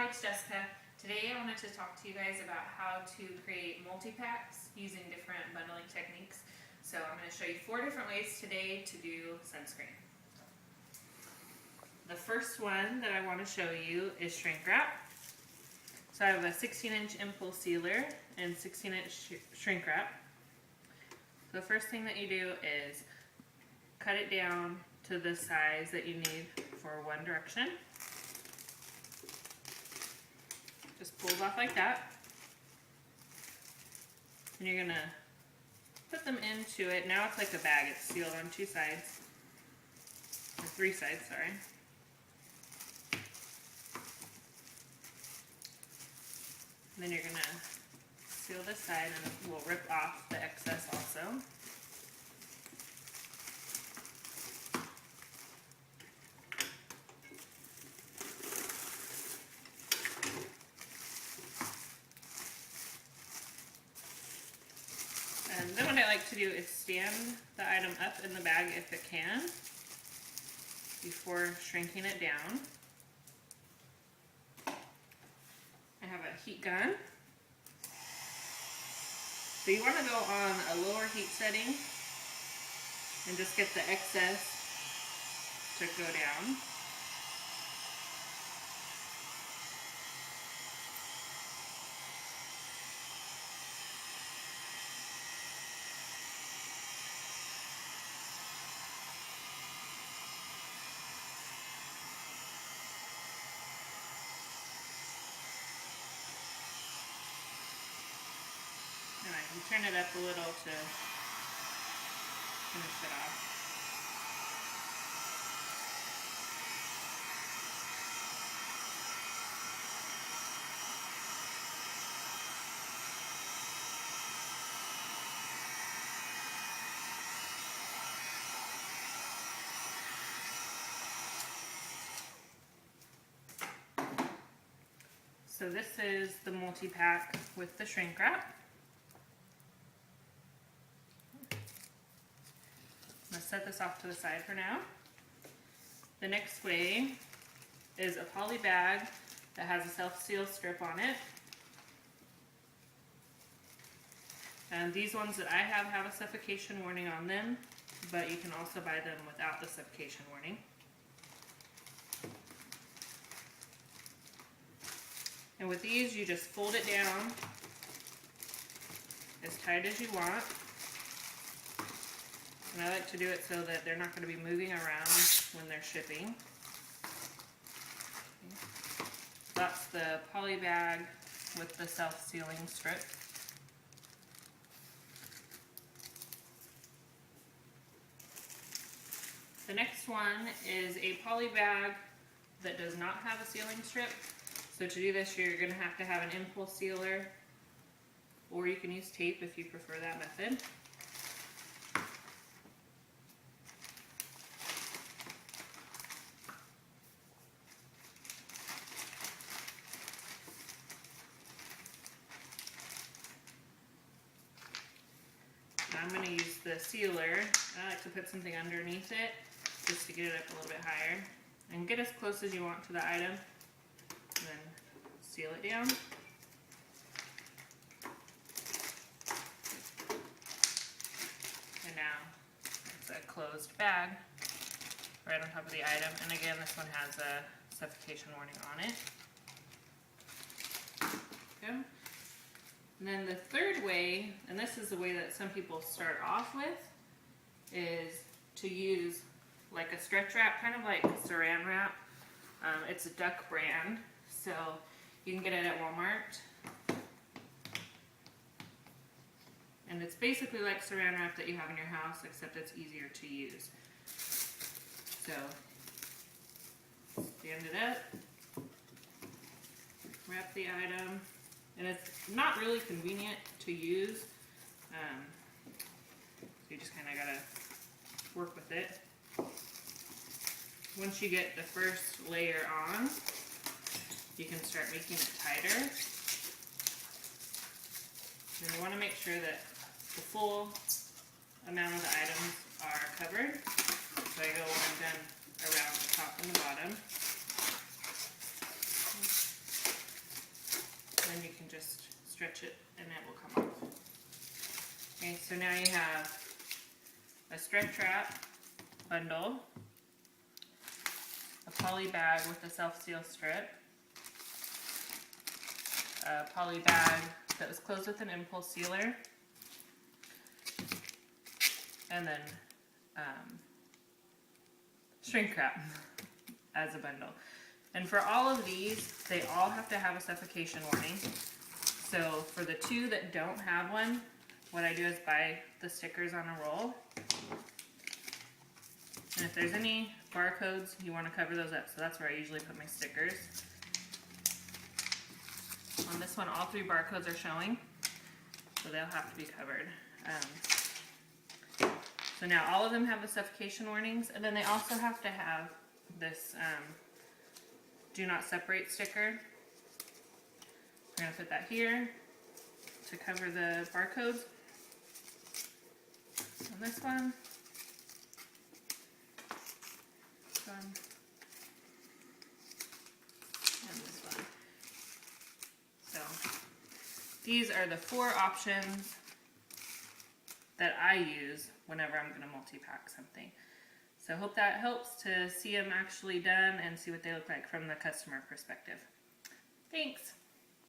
Hi, it's Jessica. Today I wanted to talk to you guys about how to create multi-packs using different bundling techniques. So I'm going to show you 4 different ways today to do sunscreen. The first one that I want to show you is shrink wrap. So I have a 16-inch impulse sealer and 16-inch shrink wrap. So the first thing that you do is cut it down to the size that you need for one direction. Just pulls off like that. And you're gonna put them into it. Now it's like a bag, it's sealed on 2 sides. Or 3 sides, sorry. And then you're gonna seal this side and we'll rip off the excess also. And then what I like to do is stand the item up in the bag if it can, before shrinking it down. I have a heat gun. So you want to go on a lower heat setting and just get the excess to go down. And I can turn it up a little to finish it off. So this is the multi-pack with the shrink wrap. I'm going to set this off to the side for now. The next way is a poly bag that has a self-seal strip on it. And these ones that I have a suffocation warning on them, but you can also buy them without the suffocation warning. And with these, you just fold it down as tight as you want. And I like to do it so that they're not going to be moving around when they're shipping. That's the poly bag with the self-sealing strip. The next one is a poly bag that does not have a sealing strip. So to do this, you're going to have an impulse sealer, or you can use tape if you prefer that method. I'm going to use the sealer. I like to put something underneath it just to get it up a little bit higher and get as close as you want to the item, and then seal it down. And now it's a closed bag right on top of the item, and again this one has a suffocation warning on it. Okay. And then the third way, and this is the way that some people start off with, is to use like a stretch wrap, kind of like saran wrap. It's a Duck brand, so you can get it at Walmart. And it's basically like saran wrap that you have in your house, except it's easier to use. So, stand it up, wrap the item. And it's not really convenient to use, so you just kind of gotta work with it. Once you get the first layer on, you can start making it tighter. And you want to make sure that the full amount of the items are covered. So I go one and done around the top and the bottom. stretch it and it will come off. Okay, so now you have a stretch wrap bundle, a poly bag with a self-seal strip, a poly bag that was closed with an impulse sealer, and then shrink wrap as a bundle. And for all of these, they all have to have a suffocation warning. So for the two that don't have one, what I do is buy the stickers on a roll. And if there's any barcodes, you want to cover those up. So that's where I usually put my stickers. On this one, all 3 barcodes are showing, so they'll have to be covered. So now all of them have the suffocation warnings, and then they also have to have this do not separate sticker. We're going to put that here to cover the barcodes. On this one, and this one. So these are the 4 options that I use whenever I'm going to multi-pack something. So I hope that helps to see them actually done and see what they look like from the customer perspective. Thanks!